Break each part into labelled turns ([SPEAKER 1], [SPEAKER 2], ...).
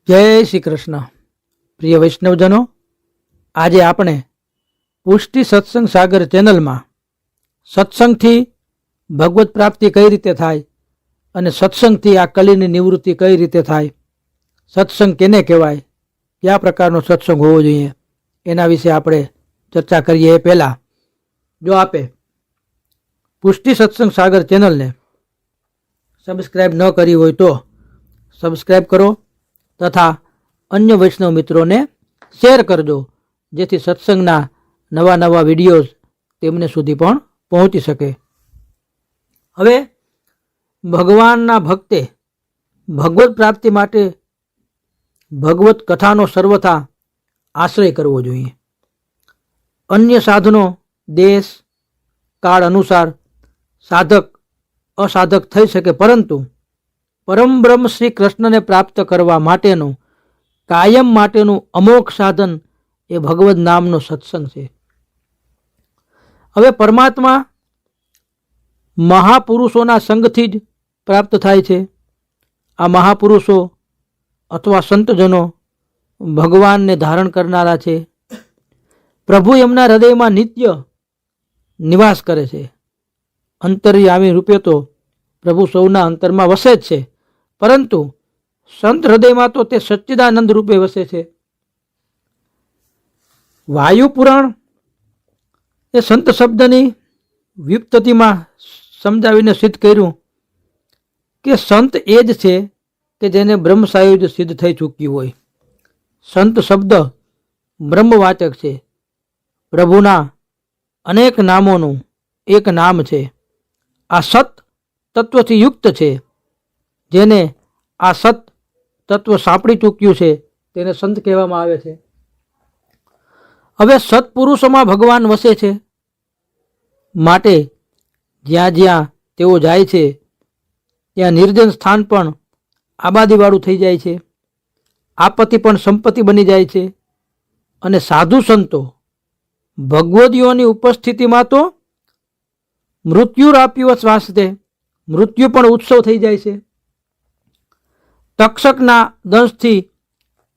[SPEAKER 1] જય શ્રી કૃષ્ણ. પ્રિય વૈષ્ણવજનો, આજે આપણે પુષ્ટિ સત્સંગ સાગર ચેનલમાં સત્સંગથી ભગવત પ્રાપ્તિ કઈ રીતે થાય અને સત્સંગથી આ કલીની નિવૃત્તિ કઈ રીતે થાય, સત્સંગ કેને કહેવાય, કયા પ્રકારનો સત્સંગ હોવો જોઈએ, એના વિશે આપણે ચર્ચા કરીએ. એ પહેલાં જો આપે પુષ્ટિ સત્સંગ સાગર ચેનલને સબસ્ક્રાઈબ ન કરી હોય તો સબસ્ક્રાઈબ કરો તથા અન્ય વૈષ્ણવ મિત્રોને શેર કરજો, જેથી સત્સંગના નવા નવા વિડીયોઝ તેમને સુધી પણ પહોંચી શકે. હવે ભગવાનના ભક્તે ભગવત પ્રાપ્તિ માટે ભગવત કથાનો સર્વથા આશ્રય કરવો જોઈએ. અન્ય સાધનો દેશ કાળ અનુસાર સાધક અસાધક થઈ શકે, પરંતુ પરમ બ્રહ્મ શ્રી કૃષ્ણને પ્રાપ્ત કરવા માટેનું કાયમ માટેનું અમોઘ સાધન એ ભગવદ નામનો સત્સંગ છે. હવે પરમાત્મા મહાપુરુષોના સંગથી જ પ્રાપ્ત થાય છે. આ મહાપુરુષો અથવા સંતજનો ભગવાનને ધારણ કરનારા છે. પ્રભુ એમના હૃદયમાં નિત્ય નિવાસ કરે છે. અંતર્યામી રૂપે તો પ્રભુ સૌના અંતરમાં વસે જ છે, પરંતુ સંત હૃદયમાં તો તે સચ્ચિદાનંદ રૂપે વસે છે. વાયુ પુરાણ એ સંત શબ્દની વ્યુત્પત્તિમાં સમજાવીને સિદ્ધ કર્યું કે સંત એ જ છે કે જેને બ્રહ્મ સાયુજ્ય સિદ્ધ થઈ ચૂક્યું હોય. સંત શબ્દ બ્રહ્મવાચક છે. પ્રભુના અનેક નામોનું એક નામ છે. આ સત તત્વથી યુક્ત છે. જેને આ સત તત્વ સાંપડી ચૂક્યું છે તેને સંત કહેવામાં આવે છે. હવે સત્પુરુષોમાં ભગવાન વસે છે, માટે જ્યાં જ્યાં તેઓ જાય છે ત્યાં નિર્જન સ્થાન પણ આબાદીવાળું થઈ જાય છે, આપત્તિ પણ સંપત્તિ બની જાય છે. અને સાધુ સંતો ભગવદીઓની ઉપસ્થિતિમાં તો મૃત્યુરાપ્યવ શ્વાસતે મૃત્યુ પણ ઉત્સવ થઈ જાય છે. તક્ષકના દંશથી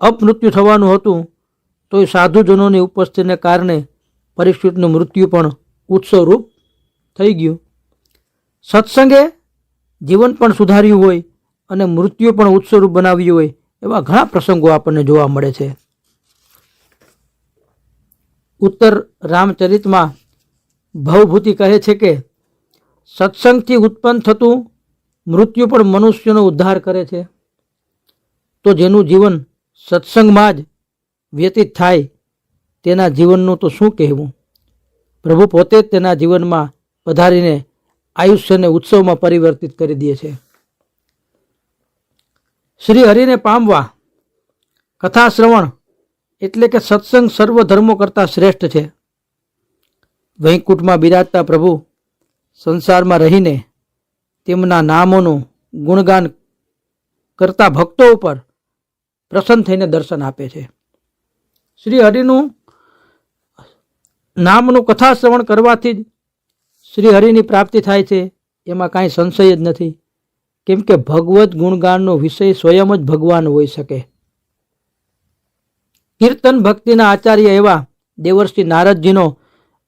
[SPEAKER 1] અપમૃત્યુ થવાનું હતું, તો એ સાધુજનોની ઉપસ્થિતિને કારણે પરીક્ષિતનું મૃત્યુ પણ ઉત્સવરૂપ થઈ ગયું. સત્સંગે જીવન પણ સુધાર્યું હોય અને મૃત્યુ પણ ઉત્સવરૂપ બનાવ્યું હોય, એવા ઘણા પ્રસંગો આપણને જોવા મળે છે. ઉત્તર રામચરિતમાં ભવભૂતિ કહે છે કે સત્સંગથી ઉત્પન્ન થતું મૃત્યુ પણ મનુષ્યનો ઉદ્ધાર કરે છે. તો જેનું જીવન સત્સંગમાં જ વ્યતીત થાય તેના જીવનનું તો શું કહેવું. પ્રભુ પોતે જ તેના જીવનમાં પધારીને આયુષ્યને ઉત્સવમાં પરિવર્તિત કરી દે છે. શ્રી હરિને પામવા કથા શ્રવણ એટલે કે સત્સંગ સર્વ ધર્મો કરતાં શ્રેષ્ઠ છે. વૈકુંઠમાં બિરાજતા પ્રભુ સંસારમાં રહીને તેમના નામોનું ગુણગાન કરતા ભક્તો ઉપર પ્રસન્ન થઈને દર્શન આપે છે. શ્રી હરિનું નામનું કથા શ્રવણ કરવાથી જ શ્રી હરિની પ્રાપ્તિ થાય છે, એમાં કાંઈ સંશય જ નથી. કેમ કે ભગવત ગુણગાનનો વિષય સ્વયં જ ભગવાન હોઈ શકે. કીર્તન ભક્તિના આચાર્ય એવા દેવર્ષિ નારદજીનો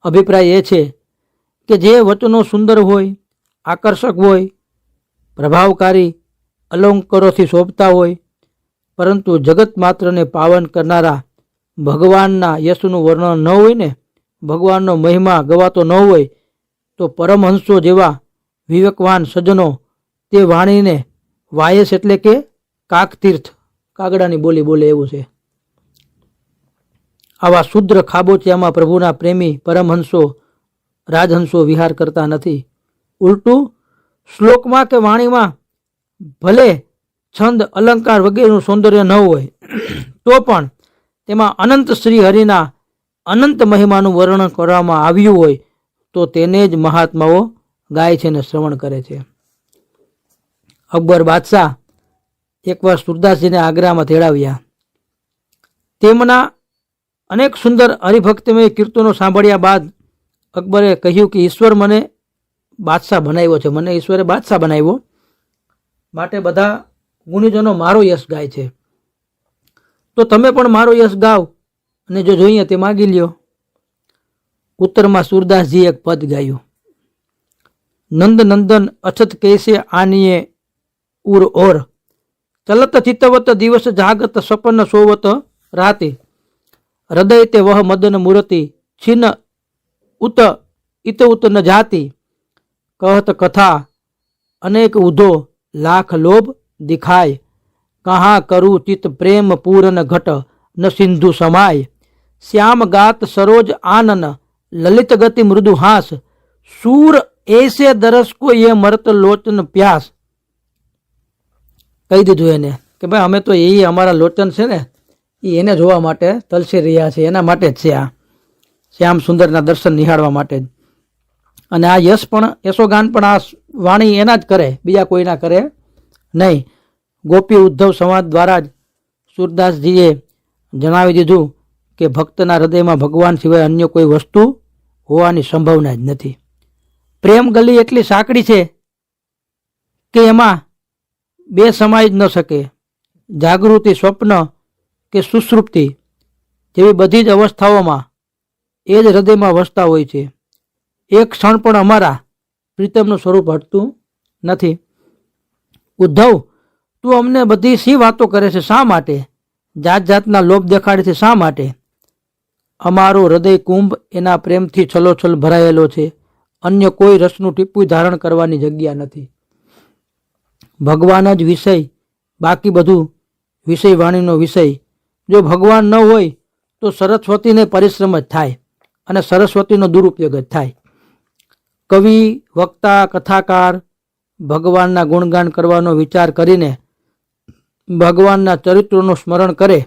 [SPEAKER 1] અભિપ્રાય એ છે કે જે વચનો સુંદર હોય, આકર્ષક હોય, પ્રભાવકારી અલંકારોથી શોભતા હોય, પરંતુ જગત માત્રને પાવન કરનારા ભગવાનના યશનું વર્ણન ન હોય ને, ભગવાનનો મહિમા ગવાતો ન હોય, તો પરમહંસો જેવા વિવેકવાન સજ્જનો તે વાણીને વાયસ એટલે કે કાકતીર્થ, કાગડાની બોલી બોલે એવું છે. આવા શુદ્ર ખાબોચિયામાં પ્રભુના પ્રેમી પરમહંસો રાજહંસો વિહાર કરતા નથી. ઉલટું શ્લોકમાં કે વાણીમાં ભલે છંદ અલંકાર વગેરેનું સૌંદર્ય ન હોય, તો પણ તેમાં અનંત શ્રી હરિના અનંત મહિમાનું વર્ણન કરવામાં આવ્યું હોય, તો તેને જ મહાત્માઓ ગાય છે અને શ્રવણ કરે છે. અકબર બાદશાહ એકવાર સુરદાસજીને આગ્રામાં તેડાવ્યા. તેમના અનેક સુંદર હરિભક્તિમય કીર્તનો સાંભળ્યા બાદ અકબરે કહ્યું કે ઈશ્વર મને બાદશાહ બનાવ્યો છે, મને ઈશ્વરે બાદશાહ બનાવ્યો, માટે બધા ગુણીજનો મારો યશ ગાય છે. તો તમે પણ મારો યશ ગાવ અને જો જોઈએ તે માગી લ્યો. ઉત્તરમાં સુરદાસજી એક પદ ગાયું. નંદ નંદન અછત કૈસે આનીએ ઉર ઓર, ચલત ચિત્તવત દિવસ જાગત સપન સોવત રાતે, હૃદય તે વહ મદન મૂર્તિ છિન ઉત ઇત ઉત ન જાતિ, કહત કથા અનેક ઉધો લાખ લોભ દિખાય, કહા કરું ચિત પ્રેમ પૂરન ઘટ ન સિંધુ સમાય, શ્યામ ગાત સરોજ આનન લલિત ગતિ મૃદુ હાસ, सूर ऐसे दरस को ये मरत लोचन प्यास. કહી દીધું એને કે ભાઈ અમે તો એ અમારા લોચન છે ને એને જોવા માટે તલસી રહ્યા છે, એના માટે જ છે આ શ્યામ સુંદરના દર્શન નિહાળવા માટે જ. અને આ યશોગાન પણ આ વાણી એના જ કરે, બીજા કોઈના કરે નહીં. ગોપી ઉદ્ધવ સંવાદ દ્વારા જ સુરદાસજીએ જણાવી દીધું કે ભક્તના હૃદયમાં ભગવાન સિવાય અન્ય કોઈ વસ્તુ હોવાની સંભાવના જ નથી. પ્રેમ ગલી એટલી સાંકડી છે કે એમાં બે સમાઈ જ ન શકે. જાગૃતિ, સ્વપ્ન કે સુષુપ્તિ જેવી બધી જ અવસ્થાઓમાં એ જ હૃદયમાં વસતા હોય છે. એક ક્ષણ પણ અમારા પ્રીતમનું સ્વરૂપ હટતું નથી. ઉદ્ધવ, તું અમને બધી શી વાતો કરે છે? શા માટે? જાત જાતના લોભ દેખાડે છે શા માટે? અમારો હૃદય કુંભ એના પ્રેમથી છલોછલ ભરાયેલો છે. અન્ય કોઈ રસનું ટીપું ધારણ કરવાની જગ્યા નથી. ભગવાન જ વિષય, બાકી બધું વિષય વાણીનો વિષય. જો ભગવાન ન હોય તો સરસ્વતીને પરિશ્રમ જ થાય અને સરસ્વતીનો દુરુપયોગ જ થાય. કવિ, વક્તા, કથાકાર ભગવાનના ગુણગાન કરવાનો વિચાર કરીને ભગવાનના ચરિત્રોનું સ્મરણ કરે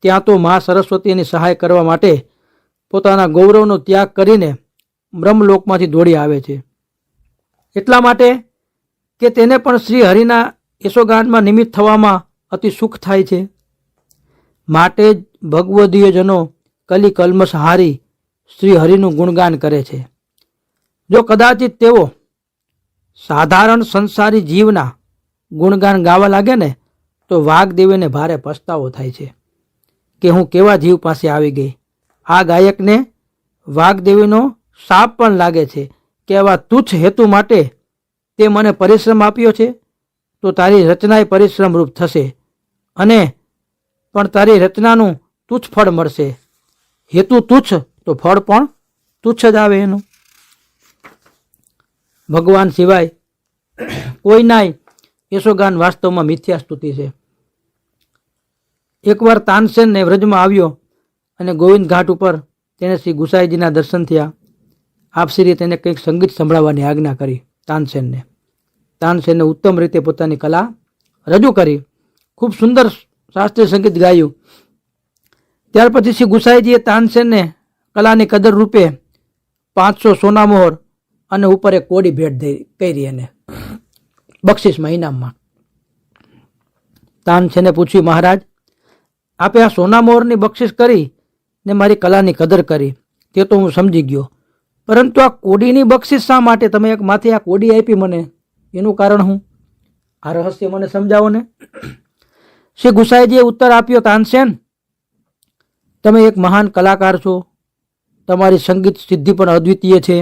[SPEAKER 1] ત્યાં તો મા સરસ્વતીની સહાય કરવા માટે પોતાના ગૌરવનો ત્યાગ કરીને બ્રહ્મલોકમાંથી દોડી આવે છે. એટલા માટે કે તેને પણ શ્રી હરિના યશોગાનમાં નિમિત્ત થવામાં અતિ સુખ થાય છે. માટે જ ભગવદીયજનો કલી કલ્મશ હારી શ્રી હરિનું ગુણગાન કરે છે. જો કદાચિત તેઓ સાધારણ સંસારી જીવના ગુણગાન ગાવા લાગે ને તો વાઘદેવીને ભારે પસ્તાવો થાય છે કે હું કેવા જીવ પાસે આવી ગઈ. આ ગાયકને વાઘદેવીનો શાપ પણ લાગે છે કે આવા તુચ્છ હેતુ માટે તે મને પરિશ્રમ આપ્યો છે તો તારી રચનાએ પરિશ્રમ રૂપ થશે અને પણ તારી રચનાનું તુચ્છ ફળ મળશે. હેતુ તુચ્છ તો ફળ પણ તુચ્છ જ આવે એનું. ભગવાન સિવાય કોઈનાય યશોગાન વાસ્તવમાં મિથ્યા સ્તુતિ છે. એકવાર તાનસેનને વ્રજમાં આવ્યો અને ગોવિંદ ઘાટ ઉપર તેને શ્રી ગુસાઈજીના દર્શન થયા. આપશ્રીએ તેને કંઈક સંગીત સંભળાવવાની આજ્ઞા કરી. તાનસેને ઉત્તમ રીતે પોતાની કલા રજૂ કરી. ખૂબ સુંદર શાસ્ત્રીય સંગીત ગાયું. ત્યાર પછી શ્રી ગુસાઈજીએ તાનસેનને કલાની કદર રૂપે 500 સોના મોહર અને ઉપર એક કોડી ભેટ કરી એને બક્ષિસમાં ઇનામમાં. તાનસેને પૂછ્યું, મહારાજ આપે આ સોના મોહરની બક્ષિસ કરી ને મારી કલાની કદર કરી તે તો હું સમજી ગયો, પરંતુ આ કોડીની બક્ષિસ શા માટે? તમે એક માથે આ કોડી આપી મને, એનું કારણ હું? આ રહસ્ય મને સમજાવો ને. શ્રી ગુસાઈજીએ ઉત્તર આપ્યો, તાનસેન તમે એક મહાન કલાકાર છો, તમારી સંગીત સિદ્ધિ પણ અદ્વિતીય છે,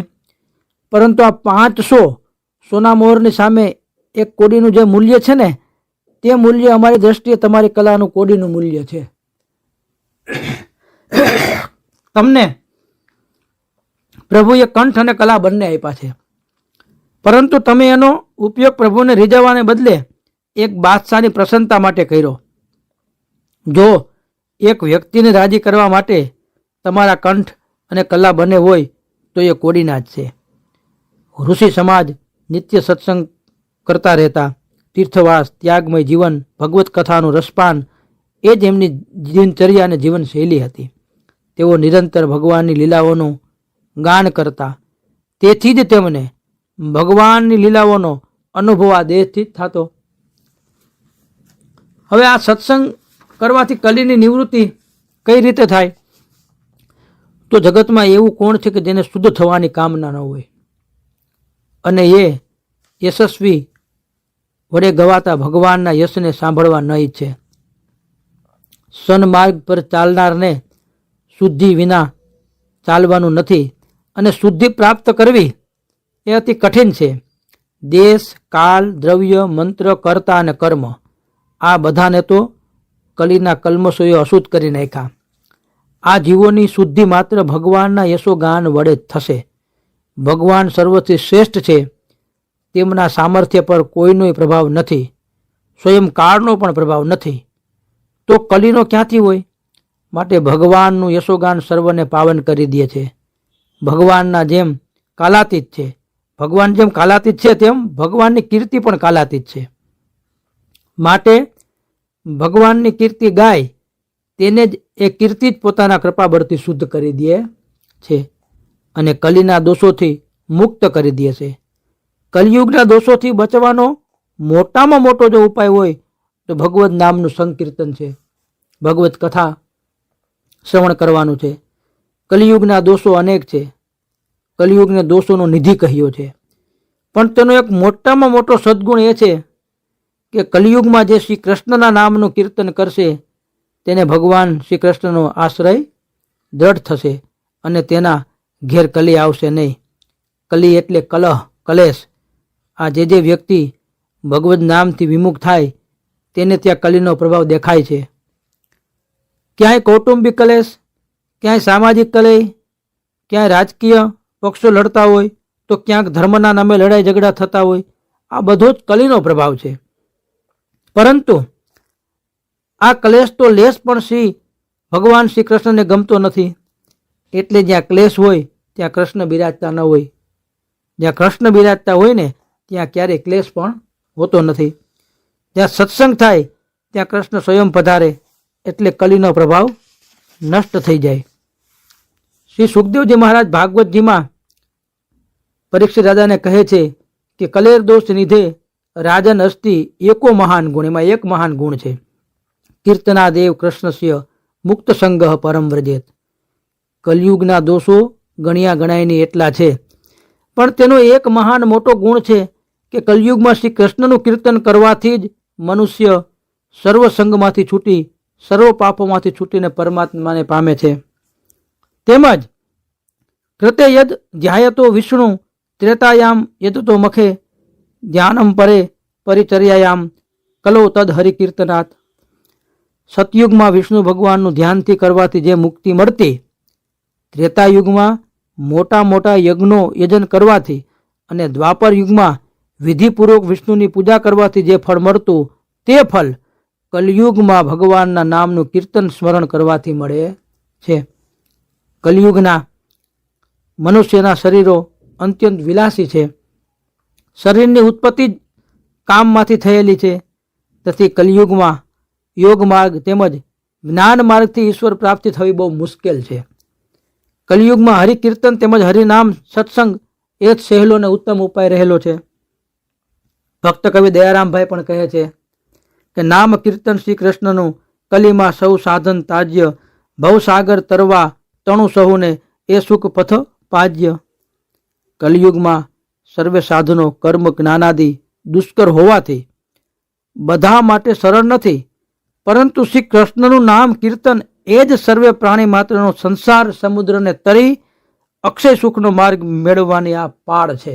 [SPEAKER 1] પરંતુ આ 500 સોના મોહરની સામે એક કોડીનું જે મૂલ્ય છે ને તે મૂલ્ય અમારી દ્રષ્ટિએ તમારી કલાનું કોડીનું મૂલ્ય છે. તમને પ્રભુએ કંઠ અને કલા બંને આપ્યા છે, પરંતુ તમે એનો ઉપયોગ પ્રભુને રીઝવવાને બદલે એક બાદશાહની પ્રસન્નતા માટે કર્યો. જો એક વ્યક્તિને રાજી કરવા માટે તમારા કંઠ અને કલા બંને હોય તો એ કોડીના જ છે. ઋષિ સમાજ નિત્ય સત્સંગ કરતા રહેતા, તીર્થવાસ, ત્યાગમય જીવન, ભગવત કથાનું રસપાન એ જ એમની દિનચર્યા અને જીવનશૈલી હતી. તેઓ નિરંતર ભગવાનની લીલાઓનું ગાન કરતા, તેથી જ તેમને ભગવાનની લીલાઓનો અનુભવ આ દેહથી જ થતો. હવે આ સત્સંગ કરવાથી કલીની નિવૃત્તિ કઈ રીતે થાય? તો જગતમાં એવું કોણ છે કે જેને શુદ્ધ થવાની કામના ન હોય અને એ યશસ્વી વડે ગવાતા ભગવાનના યશને સાંભળવા ન ઈચ્છે? સન્માર્ગ પર ચાલનારને શુદ્ધિ વિના ચાલવાનું નથી, અને શુદ્ધિ પ્રાપ્ત કરવી એ અતિ કઠિન છે. દેશ, કાળ, દ્રવ્ય, મંત્ર, કર્તા અને કર્મ આ બધાને તો કલીના કલ્મશોએ અશુદ્ધ કરી નાખ્યા. આ જીવોની શુદ્ધિ માત્ર ભગવાનના યશોગાન વડે જ થશે. ભગવાન સર્વથી શ્રેષ્ઠ છે. તેમના સામર્થ્ય પર કોઈનો પ્રભાવ નથી, સ્વયં કાળનો પણ પ્રભાવ નથી, તો કલીનો ક્યાંથી હોય? માટે ભગવાનનું યશોગાન સર્વને પાવન કરી દે છે. ભગવાનના જેમ કાલાતીત છે, ભગવાન જેમ કાલાતીત છે તેમ ભગવાનની કીર્તિ પણ કાલાતીત છે. માટે ભગવાનની કીર્તિ ગાય તેને જ એ કીર્તિ જ પોતાના કૃપાબળથી શુદ્ધ કરી દે છે અને કલીના દોષોથી મુક્ત કરી દે છે. કલિયુગના દોષોથી બચવાનો મોટામાં મોટો જો ઉપાય હોય તો ભગવદ નામનું સંકીર્તન છે, ભગવત કથા શ્રવણ કરવાનું છે. કલિયુગના દોષો અનેક છે, કલિયુગને દોષોનો નિધિ કહ્યો છે, પણ તેનો એક મોટામાં મોટો સદગુણ એ છે કે કલિયુગમાં જે શ્રી કૃષ્ણના નામનું કીર્તન કરશે તેને ભગવાન શ્રી કૃષ્ણનો આશ્રય દ્રઢ થશે અને તેના ઘેર કલી આવશે નહીં. કલી એટલે કલહ, કલેશ. આ જે વ્યક્તિ ભગવદ નામથી વિમુખ થાય તેને ત્યાં કલીનો પ્રભાવ દેખાય છે. ક્યાંય કૌટુંબિક કલેશ, ક્યાંય સામાજિક કલહ, ક્યાંય રાજકીય પક્ષો લડતા હોય તો ક્યાંક ધર્મના નામે લડાઈ ઝઘડા થતા હોય, આ બધો જ કલીનો પ્રભાવ છે. પરંતુ આ કલેશ તો લેશ પણ ભગવાન શ્રી કૃષ્ણને ગમતો નથી. એટલે જ્યાં ક્લેશ હોય ત્યાં કૃષ્ણ બિરાજતા ન હોય, જ્યાં કૃષ્ણ બિરાજતા હોય ને ત્યાં ક્યારેય ક્લેશ પણ હોતો નથી. જ્યાં સત્સંગ થાય ત્યાં કૃષ્ણ સ્વયં પધારે એટલે કલીનો પ્રભાવ નષ્ટ થઈ જાય. શ્રી સુખદેવજી મહારાજ ભાગવતજીમાં પરીક્ષિત રાજાને કહે છે કે કલેર દોષ નિધે રાજન અસ્તિ એકો મહાન ગુણ, એમાં એક મહાન ગુણ છે, કીર્તનાદેવ કૃષ્ણસ્ય મુક્ત સંગહ પરમ વ્રજેત. કલયુગના દોષો ગણ્યા ગણાયની એટલા છે, પણ તેનો એક મહાન મોટો ગુણ છે કે કલયુગમાં શ્રી કૃષ્ણનું કીર્તન કરવાથી જ મનુષ્ય સર્વ સંગમાંથી છૂટી, સર્વ પાપોમાંથી છૂટીને પરમાત્માને પામે છે. તેમજ કૃતે યદ ધ્યાયતો વિષ્ણુ ત્રેતાયામ યદતો મખે ધ્યાનમ પરે પરિચર્યાયામ કલો તદ હરિકીર્તનાથ. સતયુગમાં વિષ્ણુ ભગવાનનું ધ્યાનથી કરવાથી જે મુક્તિ મળતી, ત્રેતાયુગમાં મોટા મોટા યજન કરવાથી અને દ્વાપર યુગમાં વિધિપૂર્વક વિષ્ણુની પૂજા કરવાથી જે ફળ મળતું તે ફળ કલયુગમાં ભગવાનના નામનું કીર્તન સ્મરણ કરવાથી મળે છે. કલયુગના મનુષ્યના શરીરો અત્યંત વિલાસી છે. શરીરની ઉત્પત્તિ જ કામમાંથી થયેલી છે. તેથી કલયુગમાં યોગ માર્ગ તેમજ જ્ઞાન માર્ગથી ઈશ્વર પ્રાપ્તિ થવી બહુ મુશ્કેલ છે. કલયુગમાં હરિકીર્તન તેમજ હરિનામ સત્સંગ એ જ સહેલો અને ઉત્તમ ઉપાય રહેલો છે. ભક્ત કવિ દયારામભાઈ પણ કહે છે કે નામ કીર્તન શ્રી કૃષ્ણનું કલીમાં સૌ સાધન તાજ્ય, ભવસાગર તરવા તણુ સહુને એ સુખ પથ પાજ્ય. કલયુગમાં સર્વે સાધનો કર્મ જ્ઞાનાદિ દુષ્કર હોવાથી બધા માટે સરળ નથી, પરંતુ શ્રી કૃષ્ણનું નામ કીર્તન એ જ સર્વે પ્રાણી માત્રનો સંસાર સમુદ્રને તરી અક્ષય સુખનો માર્ગ મેળવવાની આ પાળ છે.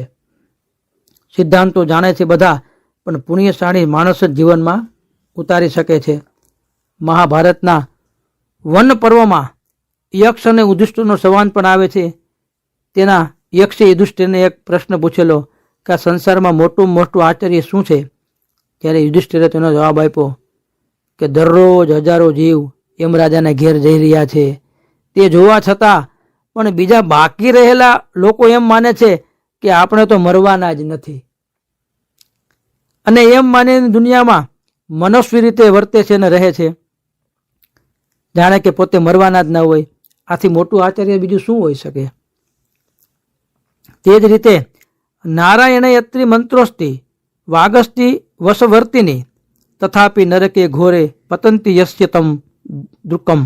[SPEAKER 1] સિદ્ધાંતો જાણે છે બધા, પણ પુણ્યશાળી માણસ જ જીવનમાં ઉતારી શકે છે. મહાભારતના વન પર્વમાં યક્ષ અને યુધિષ્ઠિરનો સંવાદ પણ આવે છે. તેના યક્ષે યુધિષ્ઠિરને એક પ્રશ્ન પૂછેલો કે આ સંસારમાં મોટું મોટું આશ્ચર્ય શું છે? ત્યારે યુધિષ્ઠિરે તેનો જવાબ આપ્યો કે દરરોજ હજારો જીવ યમરાજાને ઘેર જઈ રહ્યા છે, તે જોવા છતાં પણ બીજા બાકી રહેલા લોકો એમ માને છે કે આપણે તો મરવાના જ નથી, અને એમ માનીને દુનિયામાં મનસ્વી રીતે વર્તે છે અને રહે છે, જાણે કે પોતે મરવાના જ ન હોય. આથી મોટું આશ્ચર્ય બીજું શું હોઈ શકે? તે જ રીતે નારાયણે યત્રી મંત્રોસ્તિ વાગસ્તિ વશવર્તિની તથાપિ નરકે ઘોરે પતંતી યસ્ય તમ દુઃખમ.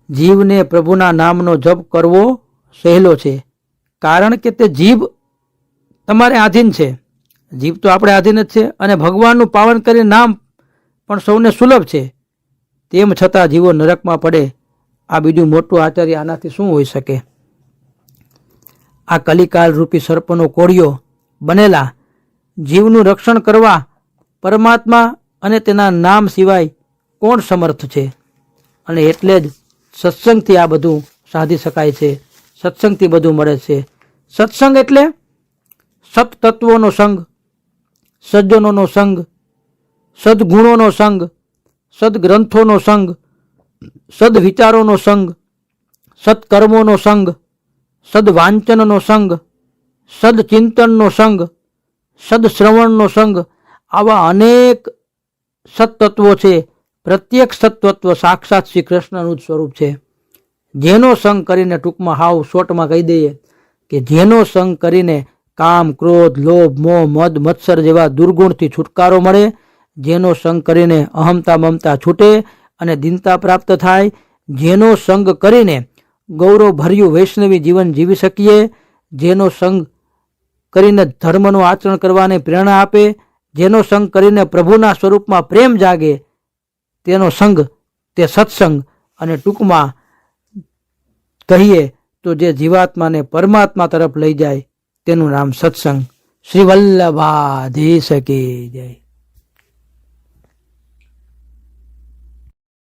[SPEAKER 1] જીવને પ્રભુના નામનો જપ કરવો સહેલો છે, કારણ કે તે જીભ તમારે આધીન છે. જીભ તો આપણે આધીન જ છે, અને ભગવાનનું પાવન કરી નામ પણ સૌને સુલભ છે. તેમ છતાં જીવો નરકમાં પડે, આ બીજું મોટું આચાર્ય આનાથી શું હોઈ શકે? આ કલિકાલ રૂપી સર્પનો કોળિયો બનેલા જીવનું રક્ષણ કરવા પરમાત્મા અને તેના નામ સિવાય કોણ સમર્થ છે? અને એટલે જ સત્સંગથી આ બધું સાધી શકાય છે, સત્સંગથી બધું મળે છે. સત્સંગ એટલે સત્તત્વોનો સંગ, સજ્જનોનો સંગ, સદગુણોનો સંગ, સદગ્રંથોનો સંગ, સદવિચારોનો સંગ, સત્કર્મોનો સંગ, સદવાંચનનો સંગ, સદચિંતનનો સંગ, સદશ્રવણનો સંગ. આવા અનેક સત્તત્વો છે. પ્રત્યેક સત્તત્વ સાક્ષાત શ્રી કૃષ્ણનું જ સ્વરૂપ છે. જેનો સંગ કરીને, ટૂંકમાં હાવ શોર્ટમાં કહી દઈએ કે જેનો સંગ કરીને કામ, ક્રોધ, લોભ, મોહ, મદ, મત્સર જેવા દુર્ગુણથી છુટકારો મળે, જેનો સંગ કરીને અહમતા મમતા છૂટે અને દીનતા પ્રાપ્ત થાય, જેનો સંગ કરીને ગૌરવભર્યું વૈષ્ણવી જીવન જીવી શકીએ, જેનો સંગ કરીને ધર્મનું આચરણ કરવાની પ્રેરણા આપે, જેનો સંગ કરીને પ્રભુના સ્વરૂપમાં પ્રેમ જાગે, તેનો સંગ તે સત્સંગ. અને ટૂંકમાં કહીએ તો જે જીવાત્માને પરમાત્મા તરફ લઈ જાય તેનું નામ સત્સંગ. શ્રી વલ્લભાધીશ કી જય.